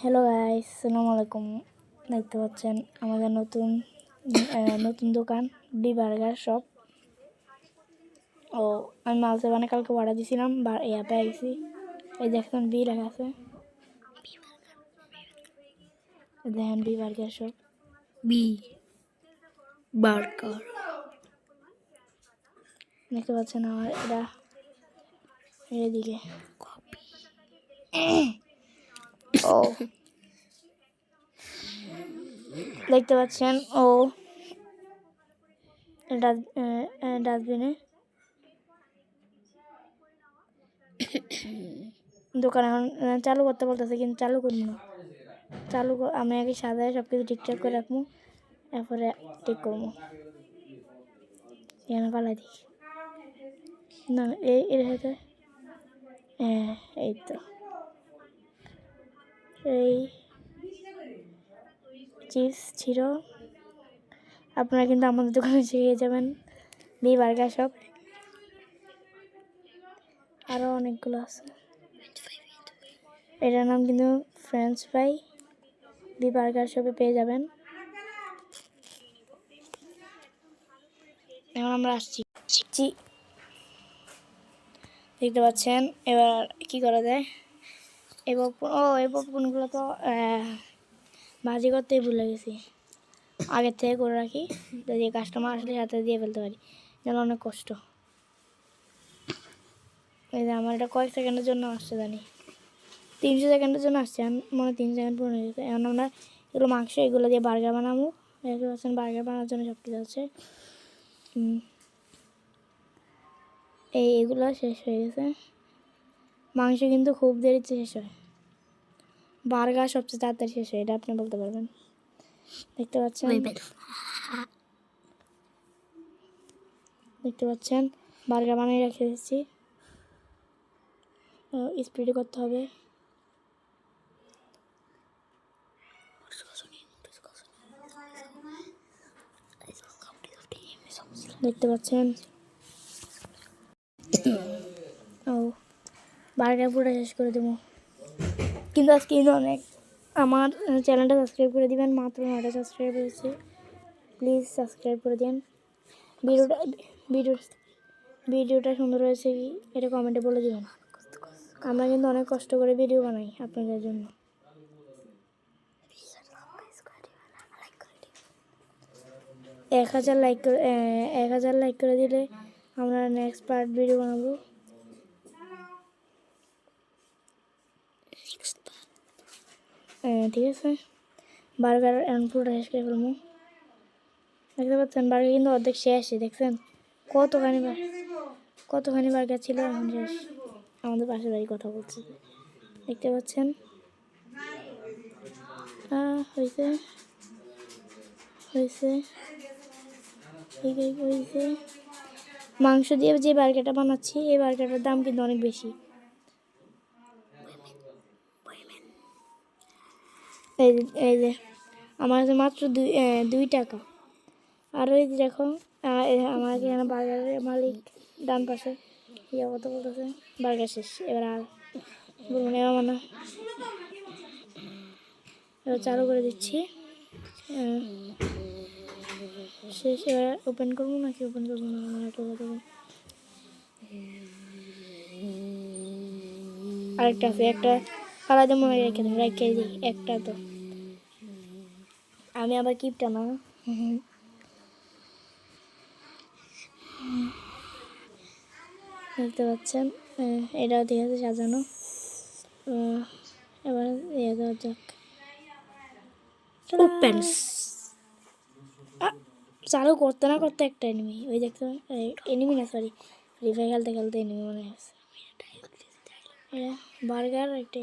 Hello guys, আসসালামু আলাইকুম। দেখতে পাচ্ছেন আমাদের নতুন দোকান বি বার্গার শপ। ও আমি মালসে বানে কালকে অর্ডার দিয়েছিলাম, পেয়ে গেছি। এই দেখুন বি লেখা আছে, দেখেন B burger shop, B burger. দেখতে পাচ্ছেন আমার এদিকে। ও দেখতে পাচ্ছেন ও ডাস্টবিনে দোকান এখন চালু করতে বলতেছে, কিন্তু চালু করবো না। আমি আগে সাজায় সব কিছু ঠিকঠাক করে রাখবো, এরপরে ঠিক করবো। এখানে পালাই দিই না, এর সাথে হ্যাঁ, এই তো এই চিপস ছিল। আপনারা কিন্তু আমাদের দোকানে শিখে যাবেন বি বার্গার শপ। আরও অনেকগুলো আছে, এটার নাম কিন্তু ফ্রেঞ্চ ফ্রাই। বি বার্গার শপে পেয়ে যাবেন। এখন আমরা আসছি। দেখতে পাচ্ছেন এবার কি করা যায়। এই পপকর্নগুলো তো ভাজি করতেই ভুলে গেছি, আগের থেকে করে রাখি যদি কাস্টমার আসলে হাতে দিয়ে ফেলতে পারি, যেন অনেক কষ্ট। এই যে আমার এটা কয়েক সেকেন্ডের জন্য আসছে, জানি 300 সেকেন্ডের জন্য আসছে, মনে 3 সেকেন্ড পুরো হয়ে গেছে। এখন আমরা এগুলো মাংস এগুলো দিয়ে বার্গার বানাবো। দেখতে পাচ্ছেন বার্গার বানানোর জন্য সব কিছু আছে। এগুলো শেষ হয়ে গেছে। মাংস কিন্তু খুব দেরিতে শেষ হয়, বার্গার সবচেয়ে তাড়াতাড়ি শেষ হয়, এটা আপনি বলতে পারবেন। দেখতে পাচ্ছেন বার্গার বানিয়ে রেখে দিচ্ছি। স্পিডে করতে হবে। দেখতে পাচ্ছেন বার্গার পুরো শেষ করে দেবো, কিন্তু আজকে অনেক। আমার চ্যানেলটা সাবস্ক্রাইব করে দিবেন, মাত্র 9টা সাবস্ক্রাইব হয়েছে, প্লিজ সাবস্ক্রাইব করে দিন। ভিডিওটা সুন্দর হয়েছে কি এটা কমেন্টে বলে দিবেন। আমরা কিন্তু অনেক কষ্ট করে ভিডিও বানাই আপনাদের জন্য। 1000 লাইক করে দিলে আমরা নেক্সট পার্ট ভিডিও বানাবো। ঠিক আছে, বার্গার এখন পুরোটা শেষ করে ফেলবো। দেখতে পাচ্ছেন বার্গার কিন্তু অর্ধেক শেষই, দেখছেন কতখানি বার্গার ছিল, এখন শেষ। আমাদের পাশের বাড়ি কথা বলছে, দেখতে পাচ্ছেন। হয়েছে মাংস দিয়ে যে বার্গারটা বানাচ্ছি, এই বার্গারটার দাম কিন্তু অনেক বেশি। এই যে আমার কাছে মাত্র 2 টাকা। আর ওই যে দেখো আমার এখানে বার্গারের মালিক ডান পাশে কথা বলতেছে, বার্গার শেষ। এবার আর বলুন, এবার চালু করে দিচ্ছি। শেষ। এবার ওপেন করবো নাকি ওপেন করবো না, আমার একটা কথা বল। আরেকটা আছে, একটা আলাদা মনে রেখে দিই একটা, তো আমি আবার কিপটা না। দেখতে পাচ্ছেন এটাও ঠিক আছে সাজানো। এবার দেওয়া যাক। চালু করতে না করতে একটা এনিমি, ওই দেখতে এনিমি না, সরি, ফ্রি ফায়ার খেলতে খেলতে এনিমি মনে আছে। বার্গার একটা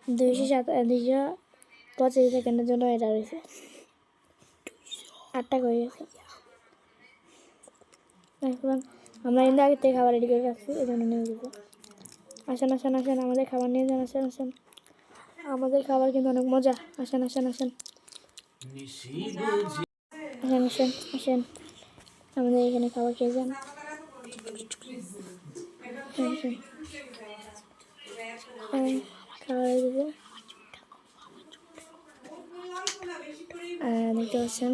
285 সেকেন্ডের জন্য এটা রয়েছে, 8 টাকা হয়ে গেছে। এখন আমরা কিন্তু আগে থেকে খাবার রেডি করে রাখছি, এই জন্য নিয়ে যাবো। আসেন আমাদের খাবার নিয়ে যান। আসেন, আমাদের খাবার কিন্তু অনেক মজা। আসেন আমাদের এখানে খাবার খেয়ে যান। খাবার দিবে দেখতে পাচ্ছেন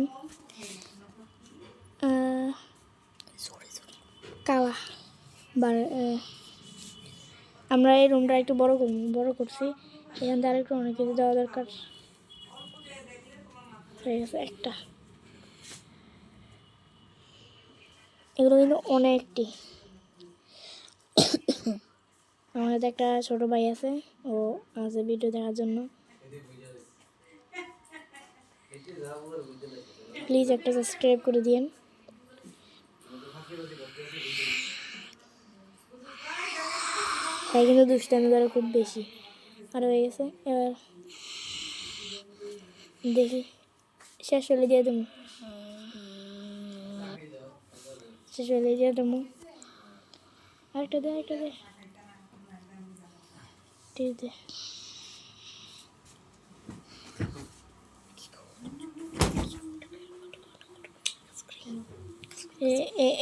কাওয়া আমরা এই রুমটা একটু বড় করছি, এখান থেকে আরেকটু অনেক কিছু দেওয়া দরকার। হয়ে গেছে একটা, এগুলো কিন্তু অনেকটি। আমার কাছে একটা ছোট ভাই আছে, ও আছে ভিডিও দেখার জন্য। প্লিজ একটা সাবস্ক্রাইব করে দিন। হ্যাঁ, কিন্তু দুষ্টামি করে খুব বেশি। আর হয়ে গেছে, এবার দেখি শেষ হলে দিয়ে দেবো, শেষ হলে দিয়ে দেবো। আরেকটা দে, আরেকটা দে, ঠিক দে।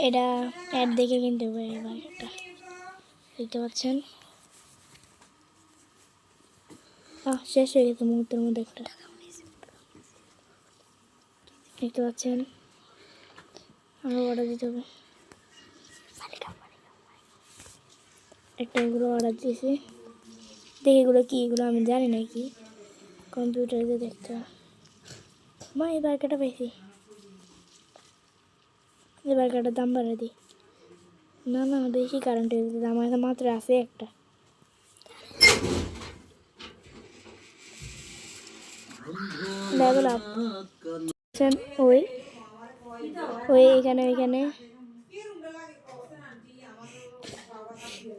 এটা অ্যাড দেখে কিনতে হবে এবার একটা, দেখতে পাচ্ছেন। শেষ হয়ে গেছে মুহূর্তের মধ্যে একটা, দেখতে পাচ্ছেন। আরও অর্ডার দিতে হবে একটা, এগুলো অর্ডার দিয়েছি। দেখি এগুলো কি, এগুলো আমি জানি না কি, কম্পিউটারে দেখতে হবে। মা এই বার্গারটা পেয়েছি, এই বার্গারটার দাম বাড়াই দিই। না না, বেশি কারেন্ট হয়ে গেছে, আমার কাছে মাত্র আছে একটা। লেভেল আপ ওই ওই এখানে ওইখানে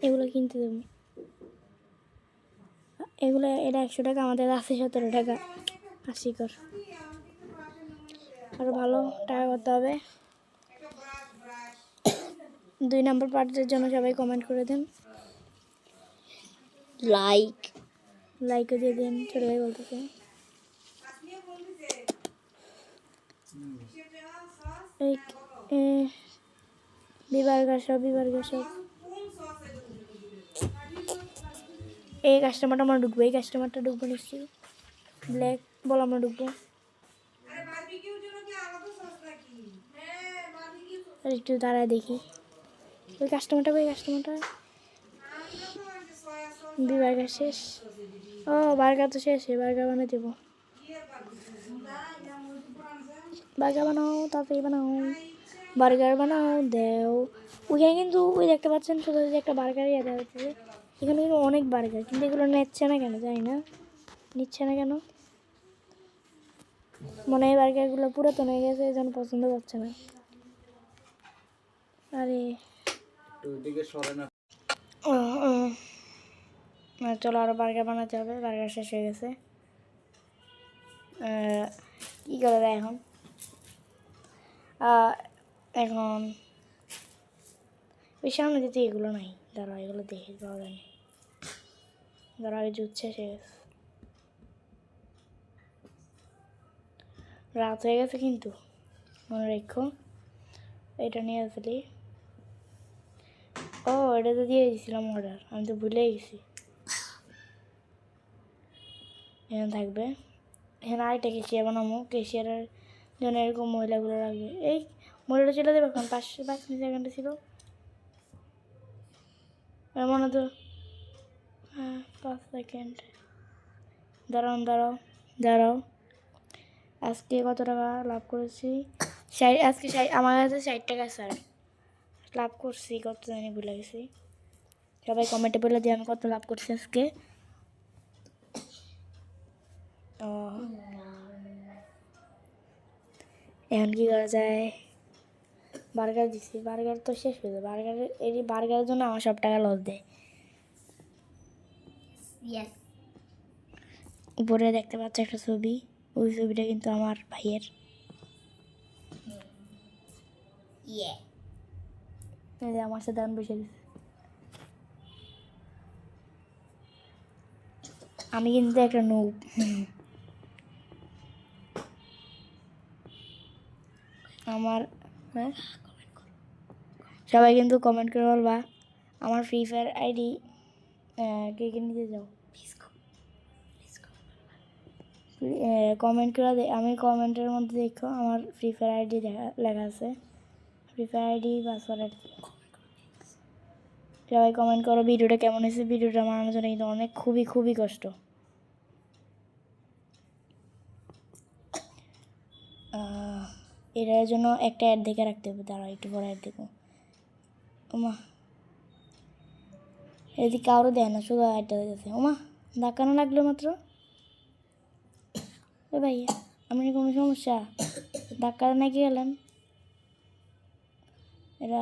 এগুলো কিনতে দেবো। এগুলো এটা 100 টাকা, আমাদের আছে 17 টাকা। 80 কর, আরও ভালো টাকা করতে হবে। 2 নম্বর পার্টের জন্য সবাই কমেন্ট করে দেন, লাইকও দিয়ে দিন। ছোটো ভাই বলতেছে বিবার্গার সব এই কাস্টমারটা আমরা ঢুকবো, এই কাস্টমারটা ঢুকবো নিশ্চয়ই। ব্ল্যাক বল, আমরা ঢুকবো। একটু দাঁড়ায় দেখি ওই কাস্টমারটা, বার্গার শেষ। ও বার্গার তো শেষ, বার্গার বানিয়ে দেবো। বার্গার বানাও, তাড়াতাড়ি বানাও, বার্গার বানাও দেও। ওইখানে কিন্তু ওই দেখতে পাচ্ছেন শুধু একটা বার্গারই দেওয়া হচ্ছে। এখানে কিন্তু অনেক বার্গার, কিন্তু এগুলো নিচ্ছে না কেন, জানি না নিচ্ছে না কেন। মনে হয় বার্গারগুলো পুরাতন হয়ে গেছে, এই জন্য পছন্দ করছে না। আরে চলো আরও বার্গার বানাতে হবে, বার্গার শেষ হয়ে গেছে। কী করা যায় এখন? এখন ওই সামনে দিতে এগুলো নাই, দাঁড়া এগুলো দেখে পাওয়া যায়নি। দাঁড়া আগে জুত শেষ হয়ে গেছে, রাত হয়ে গেছে কিন্তু মনে রেখো। এটা নিয়ে আসলি, ও এটা তো দিয়ে দিয়েছিলাম অর্ডার, আমি তো ভুলে গেছি। এখানে থাকবে, এখানে আরেকটা কেশিয়ার বানাবো, কেশিয়ারের জন্য এরকম মহিলাগুলো রাখবে। এই মহিলাটা চলে দেবে এখন, 5 সেকেন্ডে ছিল মনে তো। হ্যাঁ 5 সেকেন্ড, দাঁড়াও। আজকে কত টাকা লাভ করেছি? আজকে আমার কাছে 60 টাকা স্যার লাভ করছি, কত জানি ভুলে গেছি। সবাই কমেন্টে বলে দিই আমি কত লাভ করছি আজকে। এখন কি করা যায়? বার্গার দিছি, বার্গার তো শেষ হয়ে যায়। বার্গারের জন্য আমার সব টাকা লস দেয়। উপরে দেখতে পাচ্ছি একটা ছবি, ওই ছবিটা কিন্তু আমার ভাইয়ের। আমার সাথে দান বসে দিচ্ছে। আমি কিন্তু একটা নৌব। আমার সবাই কিন্তু কমেন্ট করে বলবা আমার ফ্রি ফায়ার আইডি কে কে নিতে যাও। কমেন্ট করে আমি কমেন্টের মধ্যে দেখো আমার ফ্রি ফায়ার আইডি লেখা আছে, ফ্রি ফায়ার আইডি পাসওয়ার্ড। সবাই কমেন্ট করো ভিডিওটা কেমন হয়েছে। ভিডিওটা বানানোর জন্য কিন্তু অনেক খুবই কষ্ট। এটার জন্য একটা অ্যাড দেখে রাখতে হবে, তারা একটু বড় অ্যাড দেখো। ওমা এদিকে কারো দেয় না, শুধু অ্যাডটা দিতেছে। ওমা ধাক্কানো লাগলো মাত্র। এ ভাই আপনি কোনো সমস্যা? ধাক্কা নাকি গেলেন? এটা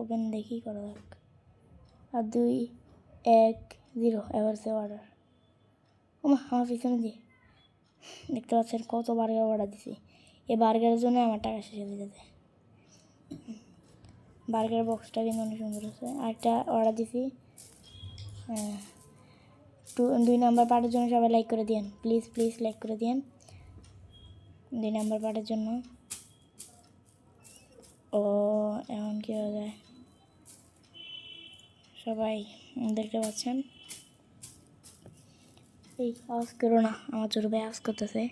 ওপেন দেখি করা যাক। আর 2 1 0 এবার সে অর্ডার। ওমা আমার পিছনে দিয়ে দেখতে পাচ্ছেন কত বার্গার অর্ডার দিছি। এই বার্গারের জন্য আমার টাকা শেষ হয়ে যেতে। বার্গার বক্সটা কিন্তু অনেক সুন্দর আছে। আরেকটা অর্ডার দিছি। 2 নাম্বার পার্টের জন্য সবাই লাইক করে দিন, প্লিজ লাইক করে দিন 2 নাম্বার পার্টের জন্য। ও এখন কী হয়ে যায় সবাই দেখতে পাচ্ছেন। এই আওয়াজ করো না, আমার ছোটো ভাই আওয়াজ করতেছে।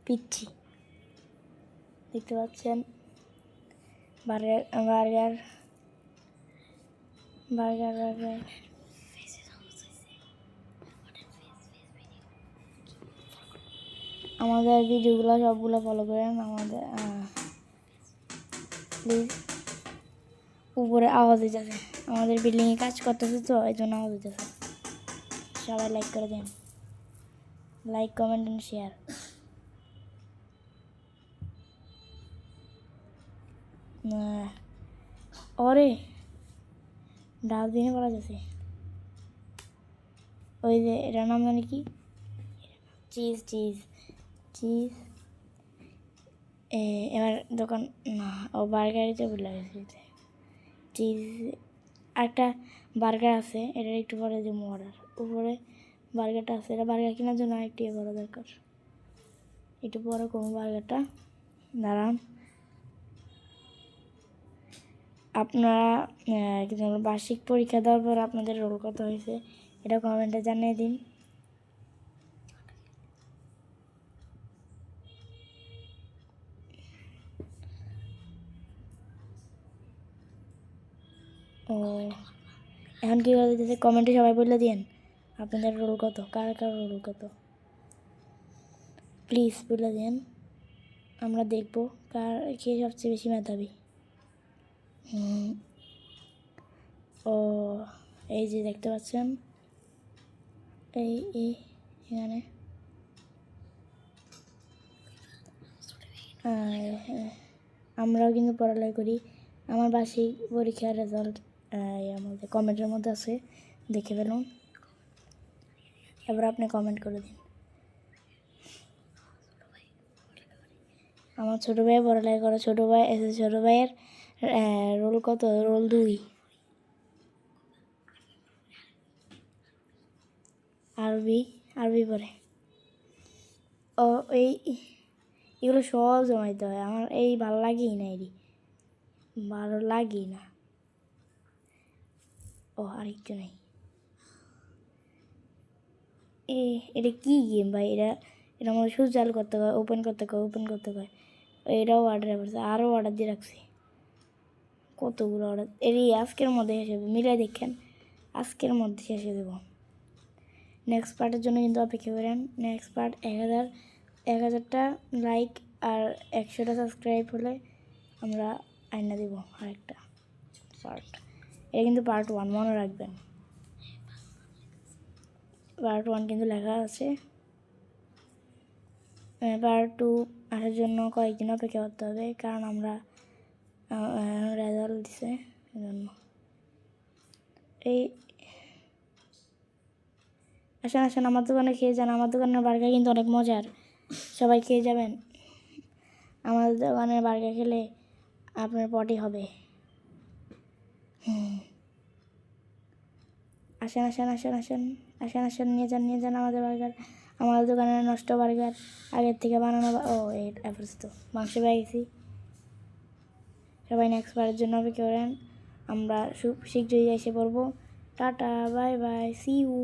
পিচ্ছি দেখতে পাচ্ছেন। বার্গার বার্গার বার্গার বার্গার আমাদের ভিডিওগুলো সবগুলো ফলো করেন। আমাদের প্লিজ। উপরে আওয়াজ হইতেছে, আমাদের বিল্ডিংয়ে কাজ করতেছে তো এই জন্য আওয়াজ হইতেছে। সবাই লাইক করে দিন, লাইক কমেন্ট এন্ড শেয়ার। ওরে ডাস্টবিনে পড়া যাচ্ছে। ওই যে এটার নাম জানি কি, চিজ চিজ চিজ। এবার দোকান না, ও বার্গারিতে ভুলে গেছে। চিজ একটা বার্গার আছে, এটার একটু পরে যে অর্ডার। উপরে বার্গারটা আছে, এটা বার্গার কেনার জন্য আরেকটি করা দরকার। একটু পরে কোনো বার্গারটা দাঁড়ান। আপনারা বার্ষিক পরীক্ষা দেওয়ার পর আপনাদের রোল কত হয়েছে এটা কমেন্টে জানিয়ে দিন। ও এখন কী করে দিতেছে কমেন্টে সবাই বলে দিন আপনাদের রোল কত, কার রোল কত, প্লিজ বলে দিন। আমরা দেখব কে সবচেয়ে বেশি মেধাবী। ও এই যে দেখতে পাচ্ছেন এই এখানে আমরাও কিন্তু পড়ালেখা করি। আমার বার্ষিক পরীক্ষার রেজাল্ট আমাদের কমেন্টের মধ্যে আছে, দেখে ফেলুন। এবার আপনি কমেন্ট করে দিন। আমার ছোটো ভাই পড়ালেখা করে, ছোটো ভাইয়ের রোল কত, রোল 2। আরবি পড়ে। ও এগুলো সব জমাইতে হয়, আমার এই ভালো লাগেই না, ভালো লাগেই না। ও আরেকটু নেই। এটা কি গেম ভাই? এটা আমাদের শুধু চালু করতে হয়, ওপেন করতে হয়। এটাও অর্ডার করছে, আরও অর্ডার দিয়ে রাখছি কতগুলো অর্ডার। আজকের মধ্যে শেষ হবে, মিলাই দেখেন আজকের মধ্যে শেষে দেবো। নেক্সট পার্টের জন্য কিন্তু অপেক্ষা করেন। নেক্সট পার্ট 1000টা লাইক আর 100টা সাবস্ক্রাইব হলে আমরা আইনা দেবো আরেকটা পার্ট। এটা কিন্তু পার্ট 1 মনে রাখবেন, পার্ট 1 কিন্তু লেখা আছে। পার্ট 2 আসার জন্য কয়েকদিন অপেক্ষা করতে হবে, কারণ আমরা রেজাল্ট দিছে এজন্য। আসেন আমার দোকানে খেয়ে যান। আমার দোকানের বার্গার কিন্তু অনেক মজার, সবাই খেয়ে যাবেন। আমাদের দোকানের বার্গার খেলে আপনার পটি হবে। আসেন নিয়ে যান আমাদের বার্গার। আমাদের দোকানে নষ্ট বার্গার আগের থেকে বানানো। ও তো মাংস পেয়ে গেছি। সবাই নেক্সট বারের জন্য অপেক্ষা করেন, আমরা শীঘ্রই এসে পড়বো। Tata bye bye, see you.